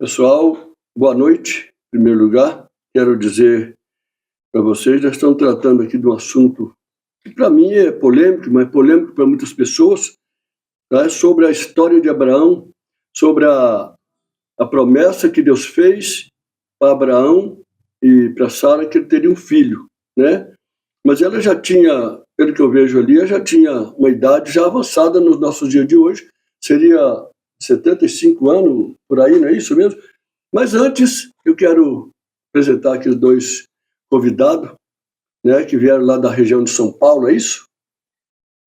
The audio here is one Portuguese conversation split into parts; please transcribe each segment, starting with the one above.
Pessoal, boa noite. Em primeiro lugar, quero dizer para vocês, nós estamos tratando aqui de um assunto que para mim é polêmico, mas polêmico para muitas pessoas, tá? Sobre a história de Abraão, sobre a promessa que Deus fez para Abraão e para Sara que ele teria um filho, né? Mas ela já tinha, pelo que eu vejo ali, ela já tinha uma idade já avançada nos nossos dias de hoje, seria 75 anos, por aí, não é isso mesmo? Mas antes, eu quero apresentar aqui os dois convidados, né, que vieram lá da região de São Paulo, é isso?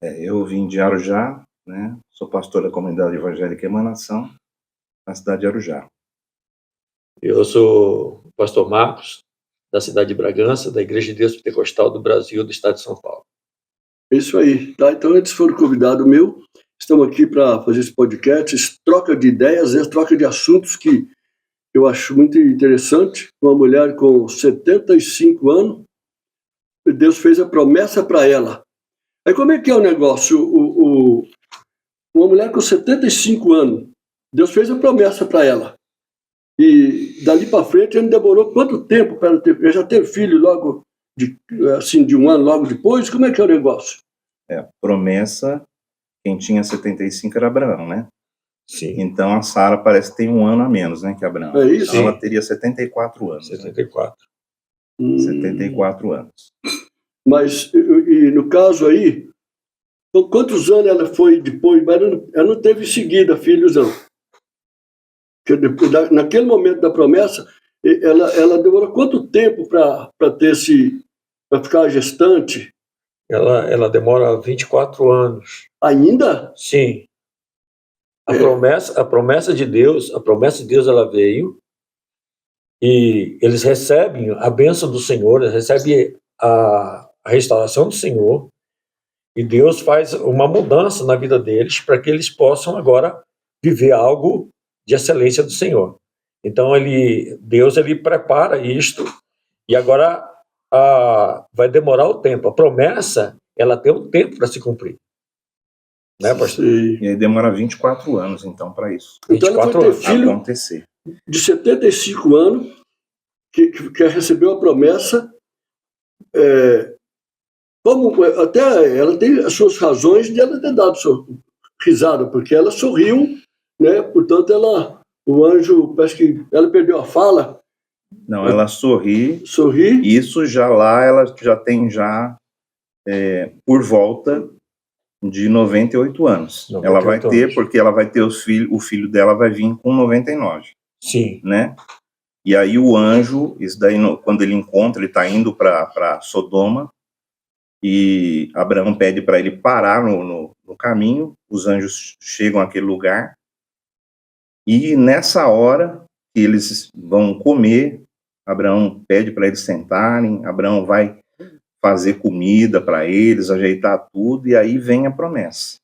Eu vim de Arujá, né? Sou pastor da comunidade evangélica Emanação, na cidade de Arujá. Eu sou o pastor Marcos, da cidade de Bragança, da Igreja de Deus Pentecostal do Brasil, do estado de São Paulo. É isso aí, tá? Então eles foram convidados meu, estamos aqui para fazer esse podcast, troca de ideias, troca de assuntos que eu acho muito interessante. Uma mulher com 75 anos, Deus fez a promessa para ela. Aí como é que é o negócio? Uma mulher com 75 anos, Deus fez a promessa para ela. E dali para frente ele demorou quanto tempo para ela ter? Ela já teve filho logo de um ano logo depois? Como é que é o negócio? Promessa, quem tinha 75 era Abraão, né? Sim. Então a Sara parece que tem um ano a menos, né, que Abraão. É isso? Então ela teria 74 anos. 74. 74 anos. Mas, e no caso aí, quantos anos ela foi depois? Mas ela não teve em seguida filhos, não. Porque naquele momento da promessa, ela demorou quanto tempo para ter para ficar gestante? Ela demora 24 anos. Ainda? Sim. A promessa de Deus ela veio e eles recebem a bênção do Senhor, eles recebem a restauração do Senhor e Deus faz uma mudança na vida deles para que eles possam agora viver algo de excelência do Senhor. Então Deus prepara isto e agora vai demorar o tempo. A promessa, ela tem um tempo para se cumprir. Né, pastor? E aí demora 24 anos, então, para isso. Então ela foi ter filho acontecer. De 75 anos, que recebeu a promessa, até ela tem as suas razões de ela ter dado sua risada, porque ela sorriu, né? Portanto, o anjo, parece que ela perdeu a fala. Não, ela sorri. Isso ela já tem por volta de 98 anos. Ela vai ter, anos. Porque ela vai ter o filho dela vai vir com 99. Sim. Né? E aí o anjo, isso daí, quando ele encontra, ele está indo para Sodoma, e Abraão pede para ele parar no caminho, os anjos chegam àquele lugar, e nessa hora que eles vão comer, Abraão pede para eles sentarem, Abraão vai fazer comida para eles, ajeitar tudo, e aí vem a promessa.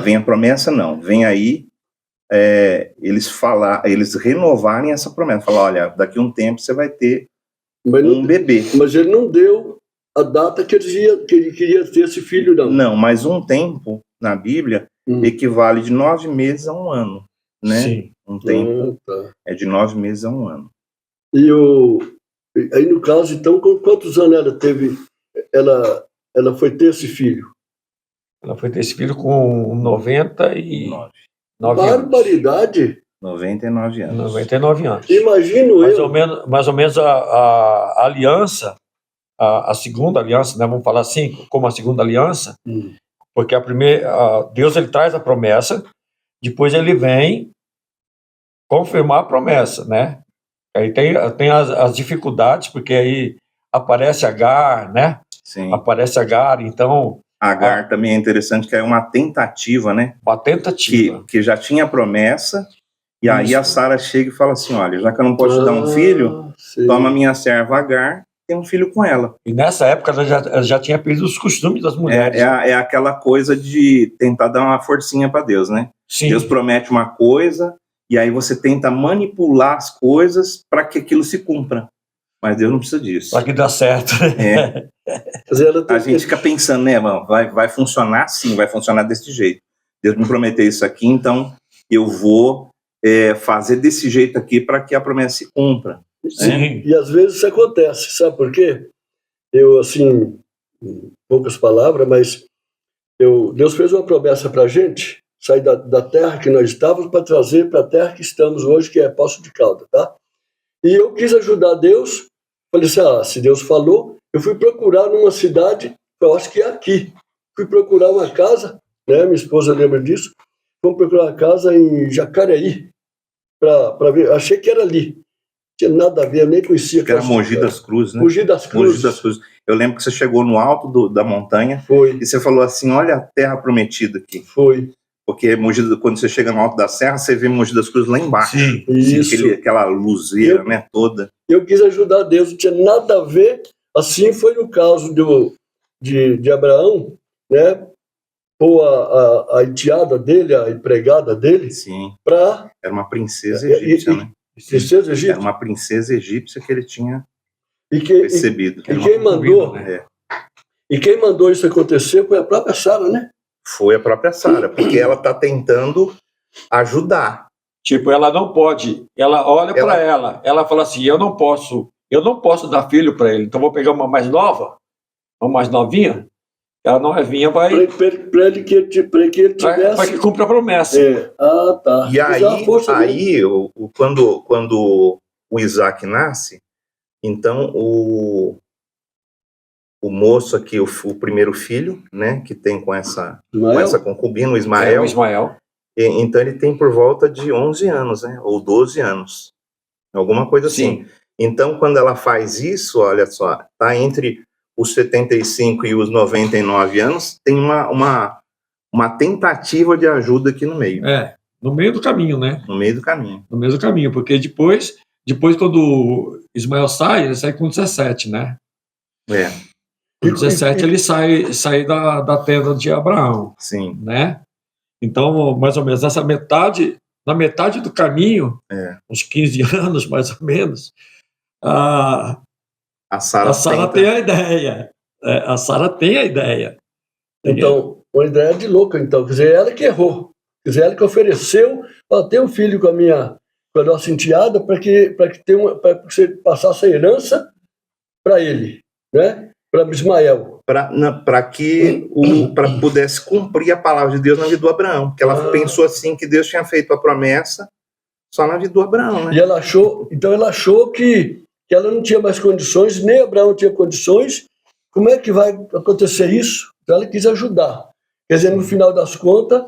Vem a promessa, não. Vem aí eles renovarem essa promessa. Falar, olha, daqui a um tempo você vai ter bebê. Mas ele não deu a data que ele queria ter esse filho, não. Não, mas um tempo, na Bíblia, equivale de 9 meses a um ano. Né? Sim. Um tempo é de 9 meses a um ano. E aí, no caso, então, com quantos anos ela teve? Ela foi ter esse filho? Ela foi ter esse filho com 99 Barbaridade! anos. 99 anos. 99 anos. Imagino mais ou menos a aliança, a segunda aliança, né, vamos falar assim, como a segunda aliança, porque a primeira, Deus ele traz a promessa, depois ele vem confirmar a promessa, né? Aí tem as dificuldades, porque aí aparece Agar, né? Sim. Aparece Agar, então... Agar também é interessante, que é uma tentativa, né? Uma tentativa. Que já tinha promessa, e aí a Sara chega e fala assim, olha, já que eu não posso te dar um filho, toma minha serva Agar, tem um filho com ela. E nessa época ela já tinha perdido os costumes das mulheres. É aquela coisa de tentar dar uma forcinha para Deus, né? Sim. Deus promete uma coisa, e aí você tenta manipular as coisas para que aquilo se cumpra. Mas Deus não precisa disso. Para que dá certo. A gente fica pensando, né, mano, vai funcionar assim, vai funcionar desse jeito. Deus me prometeu isso aqui, então eu vou fazer desse jeito aqui para que a promessa se cumpra. Sim. E às vezes isso acontece, sabe por quê? Eu, assim, em poucas palavras, mas Deus fez uma promessa para a gente, sair da terra que nós estávamos para trazer para a terra que estamos hoje, que é Poços de Caldas, tá? E eu quis ajudar Deus, falei assim, se Deus falou, eu fui procurar numa cidade, eu acho que é aqui, fui procurar uma casa, né, minha esposa lembra disso, fomos procurar uma casa em Jacareí, para ver, achei que era ali, não tinha nada a ver, eu nem conhecia. Que era Mogi das Cruzes, né? Mogi das Cruzes. Eu lembro que você chegou no alto da montanha. Foi. E você falou assim, olha a terra prometida aqui. Foi. Porque quando você chega no alto da serra, você vê Mogi das Cruzes lá embaixo. Sim. Isso. Aquela luzeira, né, toda. Eu quis ajudar Deus, não tinha nada a ver. Assim foi no caso de Abraão, né? Ou a enteada dele, a empregada dele, Sim. para... Era uma princesa egípcia, né? Princesa egípcia? Era uma princesa egípcia que ele tinha E recebido. E quem mandou isso acontecer foi a própria Sara, né? Foi a própria Sara, porque ela está tentando ajudar. Tipo, ela não pode. Ela olha para ela fala assim, eu não posso dar filho para ele, então vou pegar uma mais nova, uma mais novinha. Ela não é vinha, vai... Para ele que ele tivesse... Para que cumpra a promessa. Tá. E aí quando o Isaac nasce, então o moço aqui, o primeiro filho, né, que tem com essa concubina, o Ismael. O Ismael. Então ele tem por volta de 11 anos, né, ou 12 anos. Alguma coisa assim. Sim. Então, quando ela faz isso, olha só, tá entre os 75 e os 99 anos, tem uma tentativa de ajuda aqui no meio. No meio do caminho, né? No meio do caminho, porque depois quando Ismael sai, ele sai com 17, né? Com 17 ele sai da tenda de Abraão. Sim. Né? Então, mais ou menos, na metade do caminho, uns 15 anos, mais ou menos, a Sara tem a ideia. A Sara tem a ideia. Então, uma ideia de louca, então. Quer dizer, ela que errou. Quer dizer, ela que ofereceu, ter um filho com a nossa enteada para que você passasse a herança para ele, né? Para Ismael. Para que pudesse cumprir a palavra de Deus na vida do Abraão. Porque ela pensou assim, que Deus tinha feito a promessa só na vida do Abraão, né? E ela achou que ela não tinha mais condições, nem Abraão tinha condições. Como é que vai acontecer isso? Então ela quis ajudar. Quer dizer, no final das contas,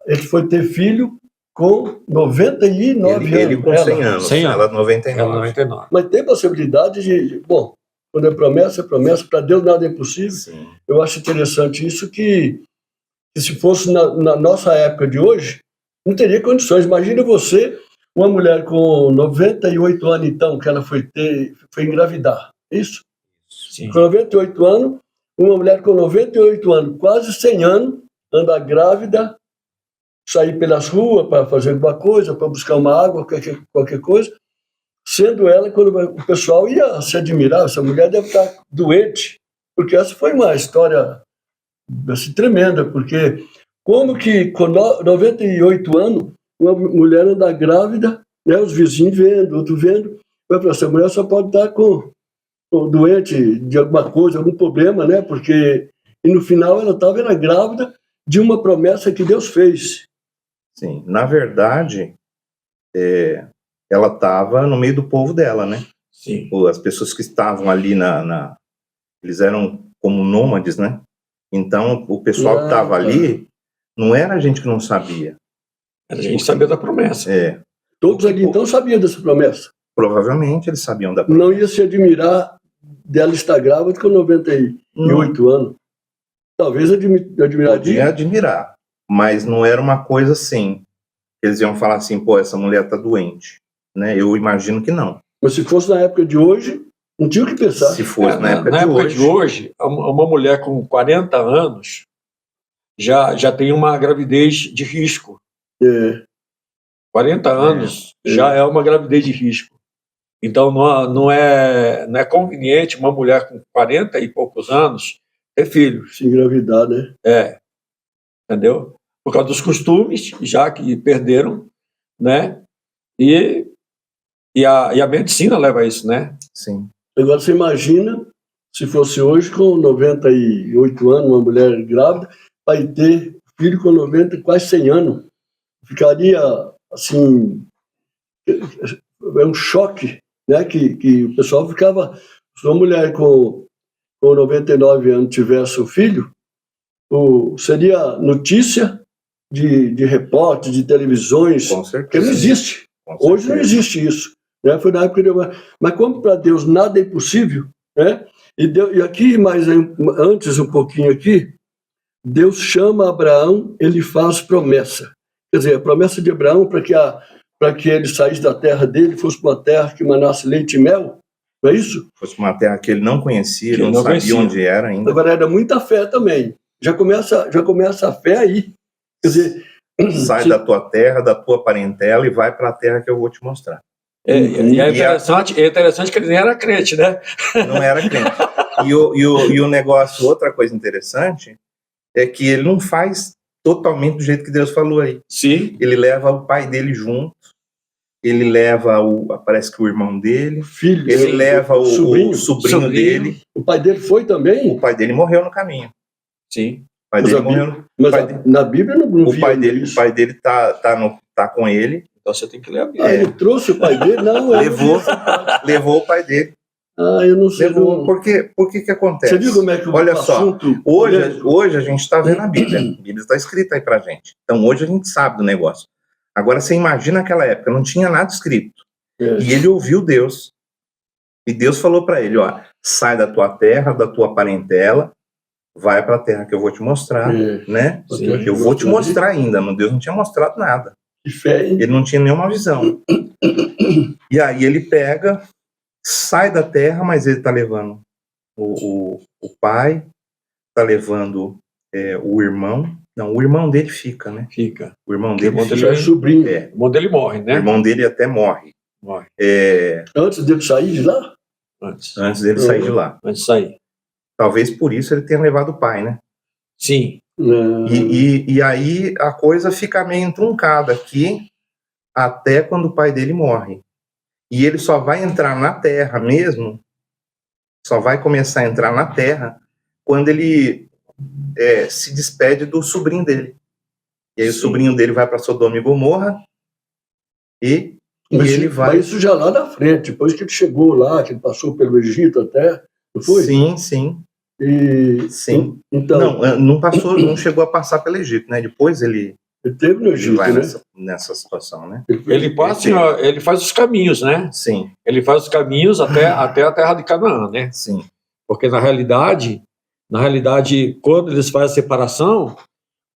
ele foi ter filho com 99 anos. Ele com 100 anos. Ela 99. Mas tem possibilidade de... Bom, quando é promessa, para Deus nada é impossível. Sim. Eu acho interessante isso, que se fosse na nossa época de hoje, não teria condições. Imagina você, uma mulher com 98 anos, então, que ela foi engravidar. Isso? Sim. Com 98 anos, uma mulher com 98 anos, quase 100 anos, anda grávida, sair pelas ruas para fazer alguma coisa, para buscar uma água, qualquer coisa, sendo ela, quando o pessoal ia se admirar, essa mulher deve estar doente, porque essa foi uma história assim, tremenda, porque como que com 98 anos, uma mulher anda grávida, né, os vizinhos vendo, outro vendo, essa mulher só pode estar com doente de alguma coisa, algum problema, né, porque e no final ela era grávida de uma promessa que Deus fez. Sim, na verdade, ela estava no meio do povo dela, né? Sim. As pessoas que estavam ali eles eram como nômades, né? Então, o pessoal que estava ali não era gente que não sabia. Era gente que sabia da promessa. Todos ali então sabiam dessa promessa. Provavelmente eles sabiam da promessa. Não ia se admirar dela estar grávida com 98 anos. Talvez admiraria. Podia admirar, mas não era uma coisa assim. Eles iam falar assim, pô, essa mulher tá doente, né? Eu imagino que não. Mas se fosse na época de hoje, não tinha o que pensar. Se fosse na época de hoje, uma mulher com 40 anos já tem uma gravidez de risco. 40 anos já é uma gravidez de risco. Então não é conveniente uma mulher com 40 e poucos anos ter filhos. Se engravidar, né? Entendeu? Por causa dos costumes, já que perderam, né? E a medicina leva a isso, né? Sim. Agora você imagina se fosse hoje com 98 anos, uma mulher grávida, vai ter filho com 90, quase 100 anos. Ficaria, assim, é um choque, né? Que o pessoal ficava, se uma mulher com 99 anos tivesse um filho, seria notícia de repórter, de televisões, Com certeza. que não existe. Com Hoje não certeza. existe isso. Né? Foi na época mas como para Deus nada é impossível, né? E aqui, mais antes um pouquinho aqui, Deus chama Abraão, ele faz promessa. Quer dizer, a promessa de Abraão para que ele saísse da terra dele, fosse para uma terra que manasse leite e mel, não é isso? Fosse uma terra que ele não conhecia, Que não não sabia conhecia. onde era ainda. Agora era muita fé também. Já começa a fé aí. Quer dizer, Sai da tua terra, da tua parentela e vai para a terra que eu vou te mostrar. E é interessante que ele nem era crente, né? Não era crente. E o negócio, outra coisa interessante, é que ele não faz totalmente do jeito que Deus falou aí. Sim. Ele leva o pai dele junto, ele leva parece que o irmão dele, filho, ele leva o sobrinho sobrinho. dele. O pai dele foi também? O pai dele morreu no caminho. Sim. O pai Mas dele a morreu. Mas pai dele- na Bíblia não o via pai dele tá com ele, Então você tem que ler a Bíblia. Ah, ele trouxe o pai dele? Não, levou o pai dele. eu não sei. Levou, porque o que acontece? Você viu como é que Olha só, assunto... hoje a gente está vendo a Bíblia. A Bíblia está escrita aí pra gente. Então hoje a gente sabe do negócio. Agora você imagina aquela época, não tinha nada escrito. E ele ouviu Deus. E Deus falou para ele, ó, sai da tua terra, da tua parentela, vai para a terra que eu vou te mostrar, né? Sim. Eu vou te mostrar ainda. Deus não tinha mostrado nada. Que fé, hein? Ele não tinha nenhuma visão. E aí ele pega, sai da terra, mas ele está levando o pai, está levando o irmão. Não, o irmão dele fica, né? Fica. O irmão dele irmão fica. dele é sobrinho. O irmão dele morre, O né? irmão dele até morre. Morre. Antes dele sair de lá? Antes dele sair de lá. Antes de sair. Talvez por isso ele tenha levado o pai, né? Sim. E aí a coisa fica meio truncada aqui até quando o pai dele morre. E ele só vai entrar na terra mesmo, só vai começar a entrar na terra quando ele se despede do sobrinho dele. E aí o sobrinho dele vai para Sodoma e Gomorra e ele vai... Mas isso já lá na frente, depois que ele chegou lá, que ele passou pelo Egito até, não foi? Sim, sim. Sim. Então, não passou, não chegou a passar pelo Egito, né? Depois ele teve no Egito, vai né? nessa situação, né? Ele faz os caminhos, né? Sim. Ele faz os caminhos até a terra de Canaã, né? Sim. Porque na realidade, quando eles fazem a separação,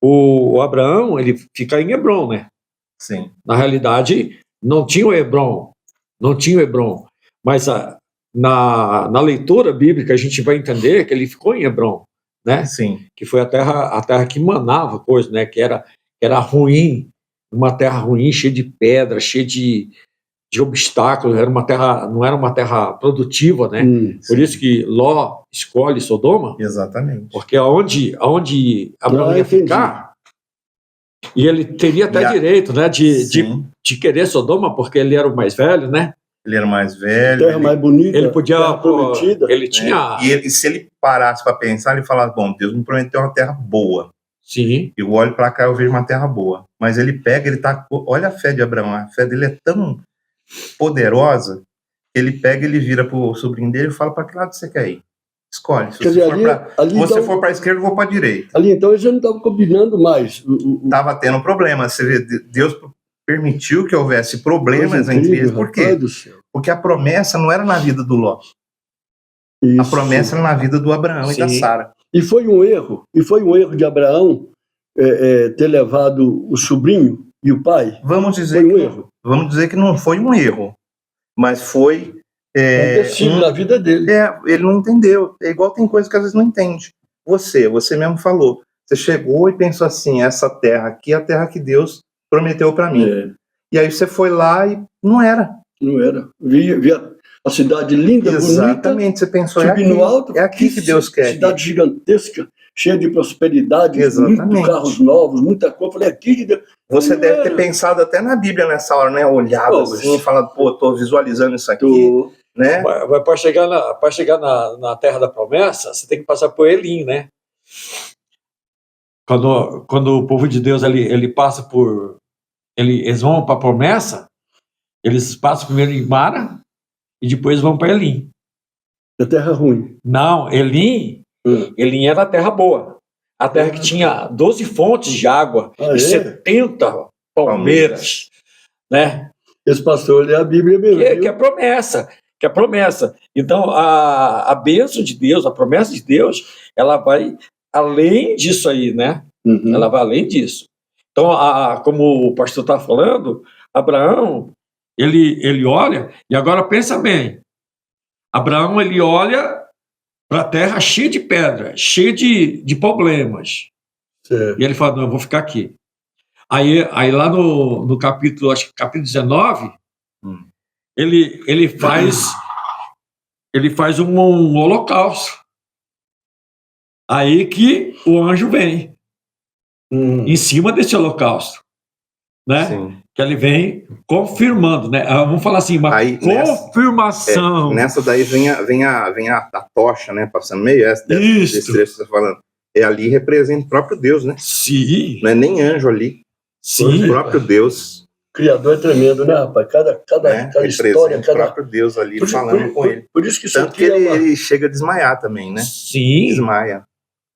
o Abraão, ele fica em Hebrom, né? Sim. Na realidade, não tinha o Hebrom, mas na leitura bíblica a gente vai entender que ele ficou em Hebrom, né? Sim. Que foi a terra que manava coisa, né? Que era ruim, uma terra ruim, cheia de pedra, cheia de obstáculos, não era uma terra produtiva, né? Por isso que Ló escolhe Sodoma. Exatamente. Porque aonde Abraão ia ficar, e ele teria até direito, né, de querer Sodoma, porque ele era o mais velho, né? Ele era mais velho. Terra mais bonita. Ele podia... prometida. Ele tinha... E se ele parasse para pensar, ele falava, bom, Deus me prometeu uma terra boa. Sim. Eu olho para cá, eu vejo uma terra boa. Mas ele pega, olha a fé de Abraão, a fé dele é tão poderosa, que ele pega, ele vira pro sobrinho dele e fala, para que lado você quer ir? Escolhe. Se você for para a esquerda, eu vou para a direita. Ali, então, eles já não estavam combinando mais. Estava tendo problema. Você vê, Deus permitiu que houvesse problemas entre eles. Por quê? Porque a promessa não era na vida do Ló. Isso. A promessa era na vida do Abraão e da Sara. E foi um erro de Abraão ter levado o sobrinho e o pai. Vamos dizer que não foi um erro, mas foi na vida dele. Ele não entendeu. É igual tem coisa que às vezes não entende. Você mesmo falou. Você chegou e pensou assim, essa terra aqui é a terra que Deus prometeu para mim. E aí você foi lá e não era. Não era. Via a cidade linda, exatamente, bonita. Você pensou, no alto, é aqui que Deus quer. Cidade gigantesca, cheia de prosperidade, Exatamente. muitos carros novos, muita coisa. Eu falei, aqui que Deus... Você Não deve era. ter pensado até na Bíblia nessa hora, né? Olhado Pô, assim e mas- falado, pô, tô visualizando isso aqui, Tô- né? Mas para chegar na Terra da Promessa, você tem que passar por Elim, né? Quando o povo de Deus ele passa por... Eles vão para a promessa, eles passam primeiro em Mara e depois vão para Elim. É terra ruim. Não, Elim era a terra boa. A terra que tinha 12 fontes de água Ah, e é? 70 palmeiras, né? Esse pastor lê a Bíblia mesmo. Que viu? é promessa, que é promessa. Então, a bênção de Deus, a promessa de Deus, ela vai além disso aí, né? Uhum. Ela vai além disso. Então, como o pastor está falando, Abraão, ele olha, e agora pensa bem, Abraão, ele olha para a terra cheia de pedra, cheia de problemas, Certo. e ele fala, não, eu vou ficar aqui. Aí lá no capítulo, acho que capítulo 19, ele faz um holocausto. Aí que o anjo vem em cima desse holocausto, né? Sim. Que ele vem confirmando, né? Vamos falar assim, uma Aí, confirmação. Nessa daí vem a tocha, né? Passando meio desse Isso. trecho que você está falando. É ali representa o próprio Deus, né? Sim, Não é nem anjo ali. sim. O próprio Deus, O Criador é tremendo, né, rapaz? Cada né? história, Representa o cada... próprio Deus ali falando com ele. Por isso que isso Tanto aqui que é uma... ele chega a desmaiar também, né? Sim. Desmaia.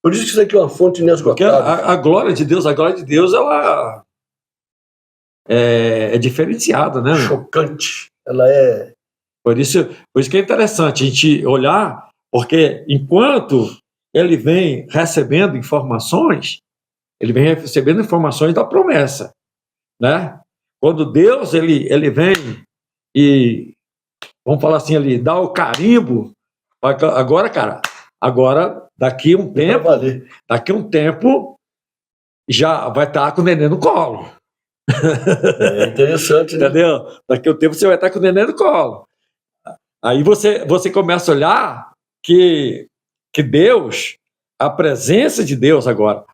Por isso que isso aqui é uma fonte Porque inesgotável. a glória de Deus, ela é diferenciada, né? Chocante. Ela é... Por isso que é interessante a gente olhar, porque enquanto ele vem recebendo informações da promessa, né? Quando Deus ele vem e, vamos falar assim, ele dá o carimbo, agora, cara, daqui um tempo já vai estar com o neném no colo. É interessante, né? Entendeu? Daqui a um tempo você vai estar com o neném no colo. Aí você começa a olhar que Deus, a presença de Deus agora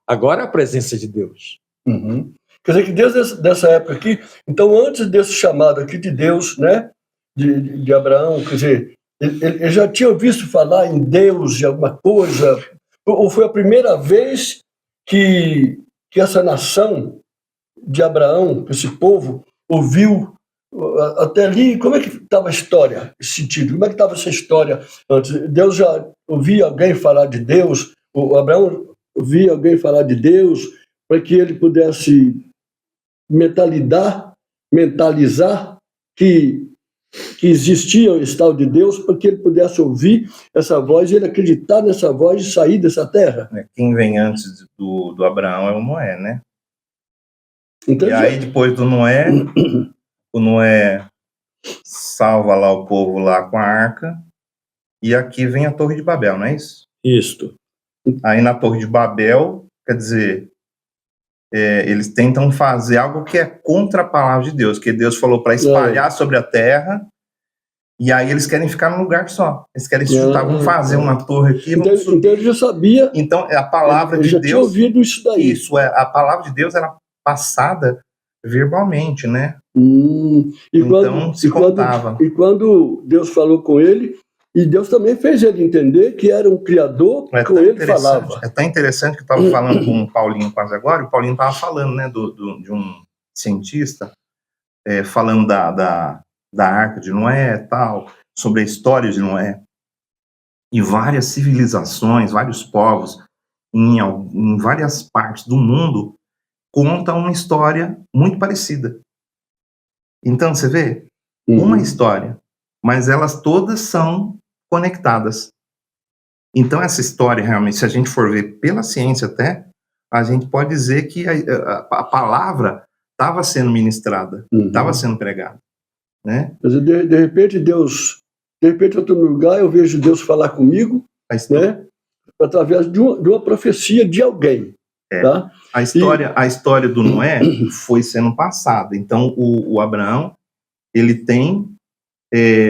é a presença de Deus. Uhum. Quer dizer que desde dessa época aqui, então antes desse chamado aqui de Deus, né, de Abraão, quer dizer, ele já tinha visto falar em Deus de alguma coisa, ou foi a primeira vez que essa nação de Abraão, esse povo, ouviu até ali, como é que estava a história, esse sentido? Como é que estava essa história antes? Deus já ouvia alguém falar de Deus, o Abraão ouvia alguém falar de Deus, para que ele pudesse mentalizar que existia o estado de Deus, para que ele pudesse ouvir essa voz e ele acreditar nessa voz e sair dessa terra. Quem vem antes do Abraão é o Noé, né? Então, E aí, depois do Noé, o Noé salva lá o povo lá com a arca, e aqui vem a Torre de Babel, não é isso? Isto. Aí na Torre de Babel, quer dizer, eles tentam fazer algo que é contra a palavra de Deus, que Deus falou para espalhar sobre a terra, e aí eles querem ficar num lugar só. Eles querem se juntar, vamos fazer uma torre aqui, vamos subir. Então ele já sabia. Então a palavra ele de já Deus... tinha ouvido isso daí. Isso, a palavra de Deus era passada verbalmente, né? Então, se contava. E quando Deus falou com ele, e Deus também fez ele entender que era um Criador, com ele falava. É tão interessante que eu estava falando com o Paulinho quase agora, e o Paulinho estava falando, né, de um cientista, falando da Arca de Noé, tal, sobre a história de Noé. E várias civilizações, vários povos, em várias partes do mundo, contam uma história muito parecida. Então, você vê, uma história, mas elas todas são conectadas. Então, essa história, realmente, se a gente for ver pela ciência até, a gente pode dizer que a palavra estava sendo ministrada, estava sendo pregada, né? Mas de repente, outro lugar, eu vejo Deus falar comigo, né? Através de uma profecia de alguém. Tá? A história do Noé foi sendo passada. Então, o Abraão, ele tem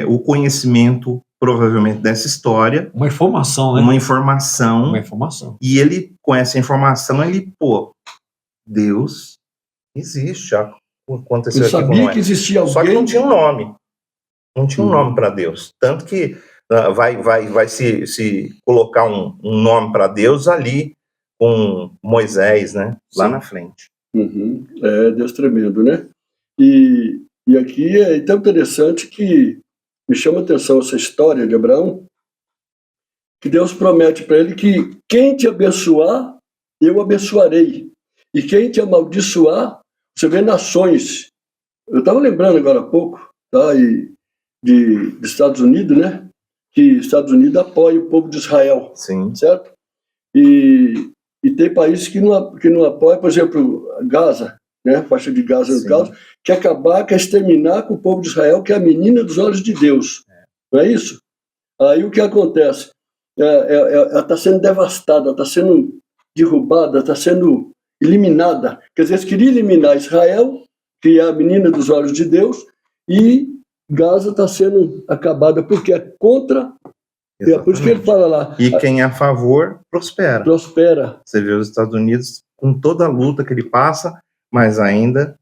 o conhecimento provavelmente dessa história, Uma informação, né? uma informação, Uma informação. e ele, com essa informação, ele, Deus existe, já aconteceu Ele aqui com sabia Noé. que existia alguém. Só que não tinha um nome. Não tinha um nome para Deus. Tanto que vai se colocar um nome para Deus ali com Moisés, né? Lá Sim. na frente. Uhum. É, Deus tremendo, né? E aqui é tão interessante que me chama a atenção essa história de Abraão, que Deus promete para ele que quem te abençoar, eu abençoarei. E quem te amaldiçoar, você vê nações. Eu estava lembrando agora há pouco, tá? Dos Estados Unidos, né? Que Estados Unidos apoia o povo de Israel, Sim. certo? E tem países que não apoiam, por exemplo, Gaza, né? Faixa de Gaza, no Sim. caso, quer exterminar com o povo de Israel, que é a menina dos olhos de Deus. Não é isso? Aí o que acontece? Ela está sendo devastada, está sendo derrubada, está sendo eliminada. Quer dizer, eles queriam eliminar Israel, que é a menina dos olhos de Deus, e Gaza está sendo acabada porque é contra. É por isso que ele fala lá. E quem é a favor, prospera. Prospera. Você vê os Estados Unidos com toda a luta que ele passa, mas ainda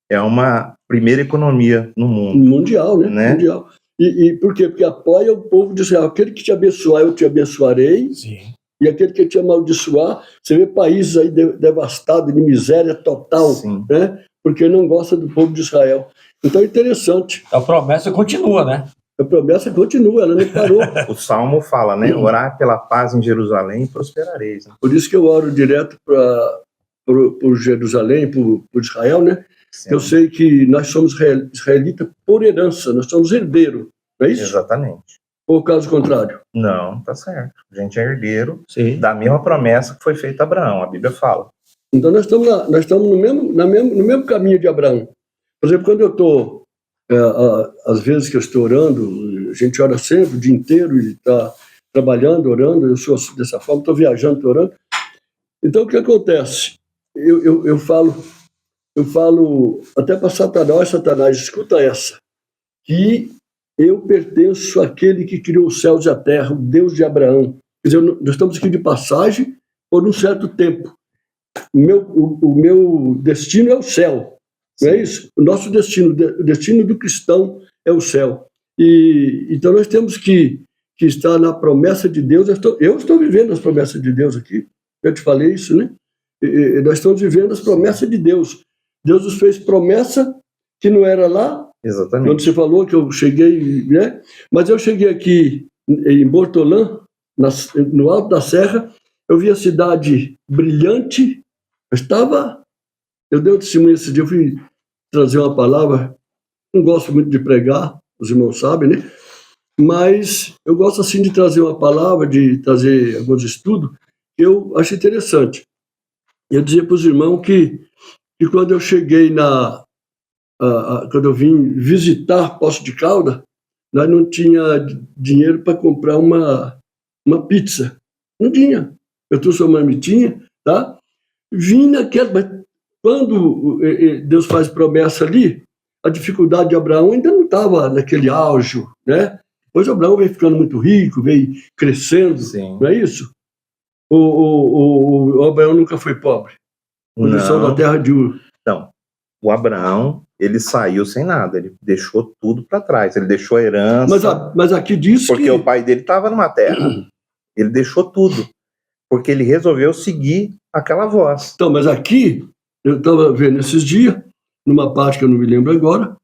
é uma primeira economia no mundo. Mundial, né? Mundial. E por quê? Porque apoia o povo de Israel. Aquele que te abençoar, eu te abençoarei. Sim. E aquele que te amaldiçoar, você vê países aí devastados, de miséria total, Sim. né? Porque não gosta do povo de Israel. Então é interessante. A promessa continua, né? A promessa continua, ela não parou. O Salmo fala, né? Orar pela paz em Jerusalém e prosperareis. Né? Por isso que eu oro direto por Jerusalém, por Israel, né? Sim. Eu sei que nós somos israelitas por herança, nós somos herdeiros, não é isso? Exatamente. Ou caso contrário? Não, tá certo. A gente é herdeiro Sim. da mesma promessa que foi feita a Abraão, a Bíblia fala. Então nós estamos no mesmo caminho de Abraão. Por exemplo, quando eu estou, às vezes que eu estou orando, a gente ora sempre, o dia inteiro, e está trabalhando, orando, eu sou dessa forma, estou viajando, estou orando. Então o que acontece? Eu falo até para Satanás, escuta essa, que eu pertenço àquele que criou os céus e a terra, o Deus de Abraão. Quer dizer, nós estamos aqui de passagem por um certo tempo. O meu destino é o céu, não é isso? O nosso destino, o destino do cristão é o céu. E então nós temos que estar na promessa de Deus. Eu estou vivendo as promessas de Deus aqui. Eu te falei isso, né? Nós estamos vivendo as promessas de Deus. Deus nos fez promessa que não era lá. Exatamente. Quando você falou que eu cheguei, né? Mas eu cheguei aqui em Bortolã, no alto da serra, eu vi a cidade brilhante. Eu dei um testemunho esse dia, eu fui trazer uma palavra. Não gosto muito de pregar, os irmãos sabem, né? Mas eu gosto assim de trazer uma palavra, de trazer alguns estudos que eu acho interessante. Eu dizia para os irmãos que quando eu cheguei quando eu vim visitar Poços de Caldas, nós não tinha dinheiro para comprar uma pizza. Não tinha. Eu trouxe uma marmitinha, tá? Vim naquela... Quando Deus faz promessa ali, a dificuldade de Abraão ainda não estava naquele auge, né? Depois Abraão veio ficando muito rico, veio crescendo, Sim. não é isso? O Abraão nunca foi pobre. Posição da terra de Ur. Então, o Abraão, ele saiu sem nada, ele deixou tudo para trás, ele deixou a herança. Mas aqui diz porque o pai dele estava numa terra. Ele deixou tudo, porque ele resolveu seguir aquela voz. Então, mas aqui, eu estava vendo esses dias, numa parte que eu não me lembro agora,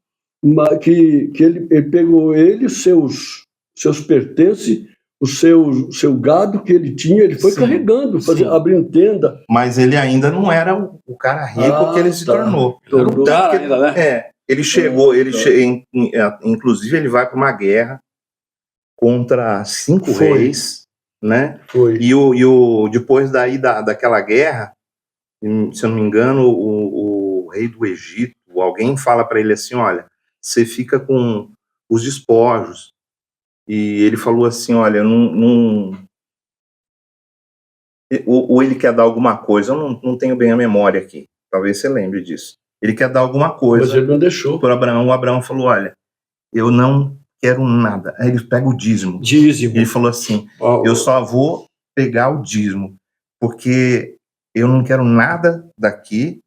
que ele pegou seus pertences, o seu gado que ele tinha, ele foi carregando, abrindo tenda. Mas ele ainda não era o cara rico que ele se tornou. Ele chegou, inclusive ele vai para uma guerra contra 5 reis, né? Foi. E depois daquela guerra, se eu não me engano, o rei do Egito, alguém fala para ele assim, olha, você fica com os despojos. E ele falou assim, olha, ou ele quer dar alguma coisa, eu não tenho bem a memória aqui, talvez você lembre disso. Ele quer dar alguma coisa. Mas ele não deixou. Para Abraão. O Abraão falou, olha, eu não quero nada. Aí ele pega o dízimo. Dízimo. Ele falou assim, eu só vou pegar o dízimo, porque eu não quero nada daqui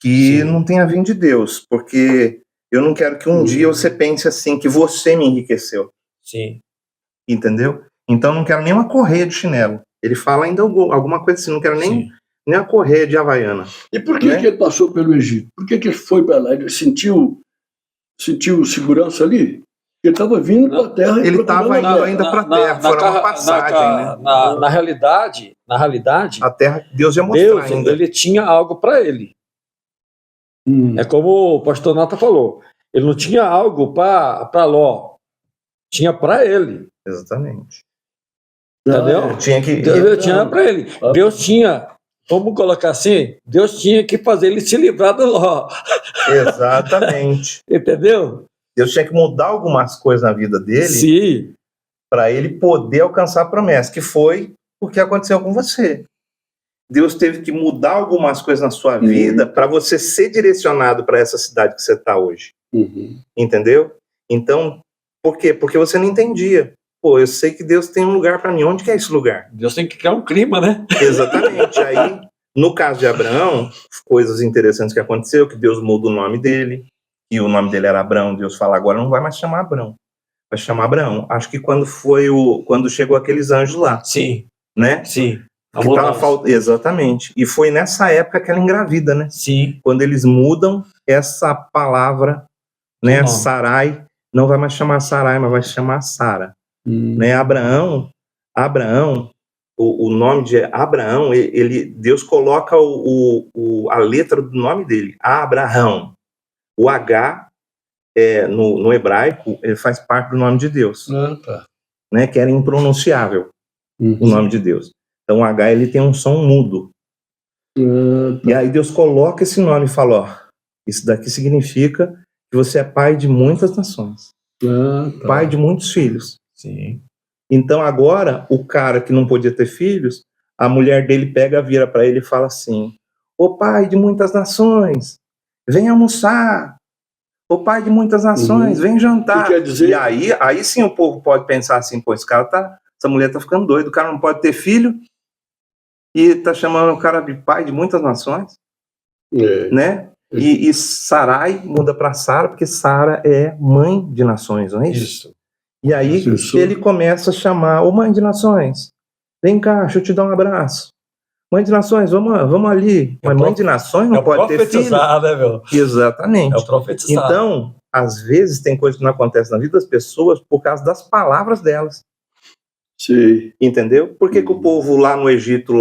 que não tenha vindo de Deus, porque eu não quero que um dia você pense assim, que você me enriqueceu. Sim. Entendeu? Então eu não quero nem uma correia de chinelo. Ele fala ainda alguma coisa assim, não quero nem a correia de Havaiana. E por que, que ele passou pelo Egito? Por que, que ele foi para lá? Ele sentiu segurança ali? Ele estava vindo para a terra. Ele estava indo ainda para a terra, foi uma passagem, né? Na realidade, a terra, Deus ia mostrar Deus, ainda. Ele tinha algo para ele. É como o pastor Nata falou, ele não tinha algo para Ló, tinha para ele. Exatamente. Entendeu? Deus tinha para ele. Deus tinha, vamos colocar assim, Deus tinha que fazer ele se livrar do Ló. Exatamente. Entendeu? Deus tinha que mudar algumas coisas na vida dele para ele poder alcançar a promessa, que foi o que aconteceu com você. Deus teve que mudar algumas coisas na sua vida para você ser direcionado para essa cidade que você está hoje. Entendeu? Então, por quê? Porque você não entendia. Pô, eu sei que Deus tem um lugar para mim. Onde que é esse lugar? Deus tem que criar um clima, né? Exatamente. Aí, no caso de Abraão, coisas interessantes que aconteceu, que Deus muda o nome dele, e o nome dele era Abrão. Deus fala, agora não vai mais chamar Abrão, vai chamar Abraão. Acho que quando chegou aqueles anjos lá. Sim. Né? Sim. Exatamente. E foi nessa época que ela engravida, né? Sim. Quando eles mudam essa palavra, né? Sarai, não vai mais chamar Sarai, mas vai chamar Sara. Né? Abraão, o nome de Abraão, Deus coloca a letra do nome dele, Abraão. O H, no hebraico, ele faz parte do nome de Deus. Né? Que era impronunciável, o nome de Deus. Então o H, ele tem um som mudo. E aí Deus coloca esse nome e fala, ó, isso daqui significa que você é pai de muitas nações. Pai de muitos filhos. Sim. Então agora, o cara que não podia ter filhos, a mulher dele vira para ele e fala assim, ô pai de muitas nações, vem almoçar. Ô pai de muitas nações, vem jantar. Quer dizer... E aí sim o povo pode pensar assim, pô, essa mulher tá ficando doida, o cara não pode ter filho e tá chamando o cara de pai de muitas nações, né? E Sarai muda para Sara, porque Sara é mãe de nações, não é isso? E aí ele começa a chamar, ô mãe de nações, vem cá, deixa eu te dar um abraço. Mãe de nações, vamos ali. Mas mãe de nações não pode ter filho. Né, meu? Exatamente. É o profetizar. Então, às vezes, tem coisas que não acontecem na vida das pessoas por causa das palavras delas. Sim. Entendeu? Por que o povo lá no Egito,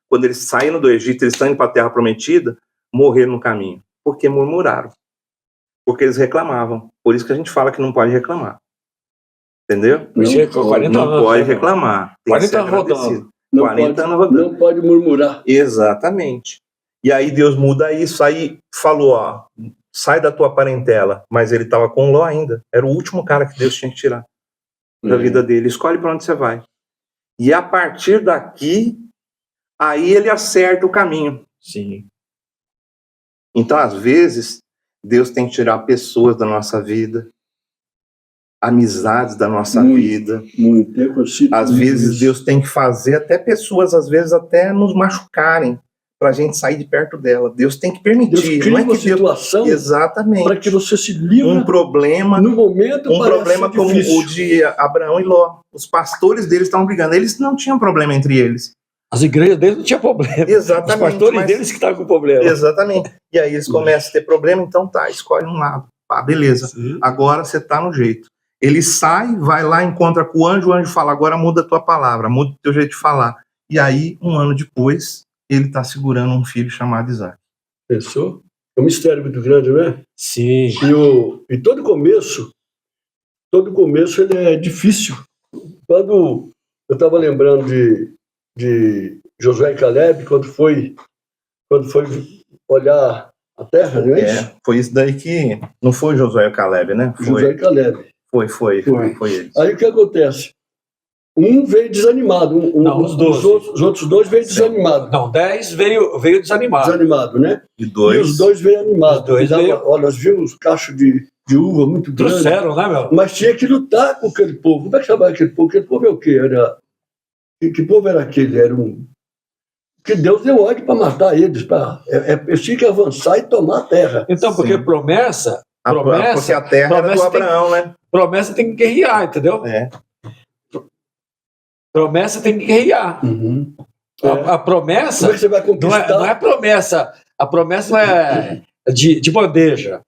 quando eles saíram do Egito, eles estão indo para a Terra Prometida, morreram no caminho? Porque murmuraram. Porque eles reclamavam. Por isso que a gente fala que não pode reclamar. Entendeu? Não pode reclamar. 40 anos rodando. 40 anos rodando. Não pode murmurar. Exatamente. E aí Deus muda isso, aí falou, ó, sai da tua parentela. Mas ele estava com Ló ainda. Era o último cara que Deus tinha que tirar da vida dele. Escolhe para onde você vai. E a partir daqui, aí ele acerta o caminho. Sim. Então, às vezes, Deus tem que tirar pessoas da nossa vida, amizades da nossa vida. Às vezes Deus tem que fazer até pessoas, às vezes até nos machucarem para a gente sair de perto dela. Deus tem que permitir. Deus cria uma situação para que você se livre um problema, no momento um problema como o de Abraão e Ló. Os pastores deles estavam brigando. Eles não tinham problema entre eles. As igrejas deles não tinham problema. Exatamente. Os pastores deles que estavam com problema. Exatamente. E aí eles começam a ter problema, então escolhe um lado. Beleza. Sim. Agora você está no jeito. Ele sai, vai lá, encontra com o anjo fala, agora muda a tua palavra, muda o teu jeito de falar. E aí, um ano depois, ele está segurando um filho chamado Isaac. Pensou? É um mistério muito grande, não é? Sim. E todo começo ele é difícil. Quando eu estava lembrando de Josué e Caleb, quando foi olhar a terra, não é isso? Foi isso daí que... Não foi Josué e Caleb, né? Josué e Caleb. Foi eles. Aí o que acontece? Um veio desanimado. Os outros dois veio desanimado. Não, 10 veio desanimado. Desanimado, né? E os dois veio animados. Olha, nós vimos cachos de de uva muito grande. Trouxeram, né, meu? Mas tinha que lutar com aquele povo. Como é que chamava aquele povo? Aquele povo é o quê? Que povo era aquele? Era um... Que Deus deu ordem para matar eles. Eles tinham que avançar e tomar a terra. Então, porque Sim. promessa, Porque a terra era do Abraão, né? promessa tem que guerrear, entendeu? É. Promessa tem que guerrear. Uhum. A promessa Como é que você vai conquistar? não é promessa. A promessa não é de bandeja.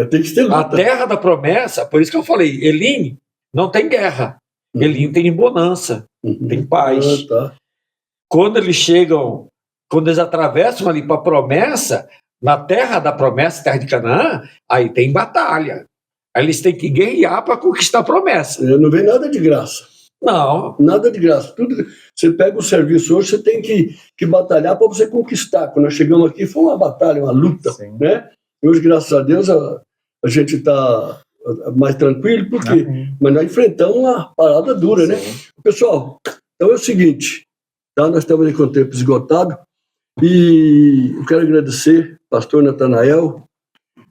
Tem que ter luta. A terra da promessa, por isso que eu falei, Elim não tem guerra. Uhum. Elim tem bonança, Uhum. tem paz. Tá. Quando eles atravessam ali para a promessa, na terra da promessa, terra de Canaã, aí tem batalha. Aí eles têm que guerrear para conquistar a promessa. Não vem nada de graça. Não. Nada de graça. Tudo, você pega o serviço hoje, você tem que batalhar para você conquistar. Quando nós chegamos aqui, foi uma batalha, uma luta. Sim. Né? E hoje, graças a Deus, a gente está mais tranquilo, porque mas nós enfrentamos uma parada dura, né? Pessoal, então é o seguinte, tá? Nós estamos aí com o tempo esgotado e eu quero agradecer pastor Natanael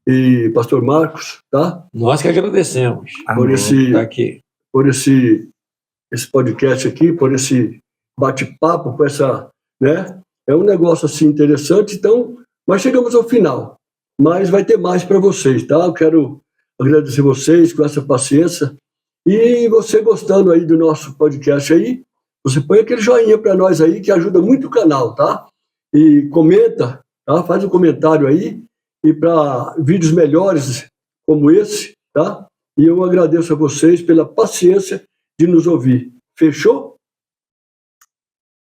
e pastor Marcos, tá? Nós que agradecemos. Por esse, Tá aqui. por esse podcast aqui, por esse bate-papo, por essa, né? É um negócio assim interessante, então, mas chegamos ao final. Mas vai ter mais para vocês, tá? Eu quero agradecer vocês com essa paciência. E você gostando aí do nosso podcast aí, você põe aquele joinha para nós aí, que ajuda muito o canal, tá? E comenta, tá? Faz um comentário aí, e para vídeos melhores como esse, tá? E eu agradeço a vocês pela paciência de nos ouvir. Fechou?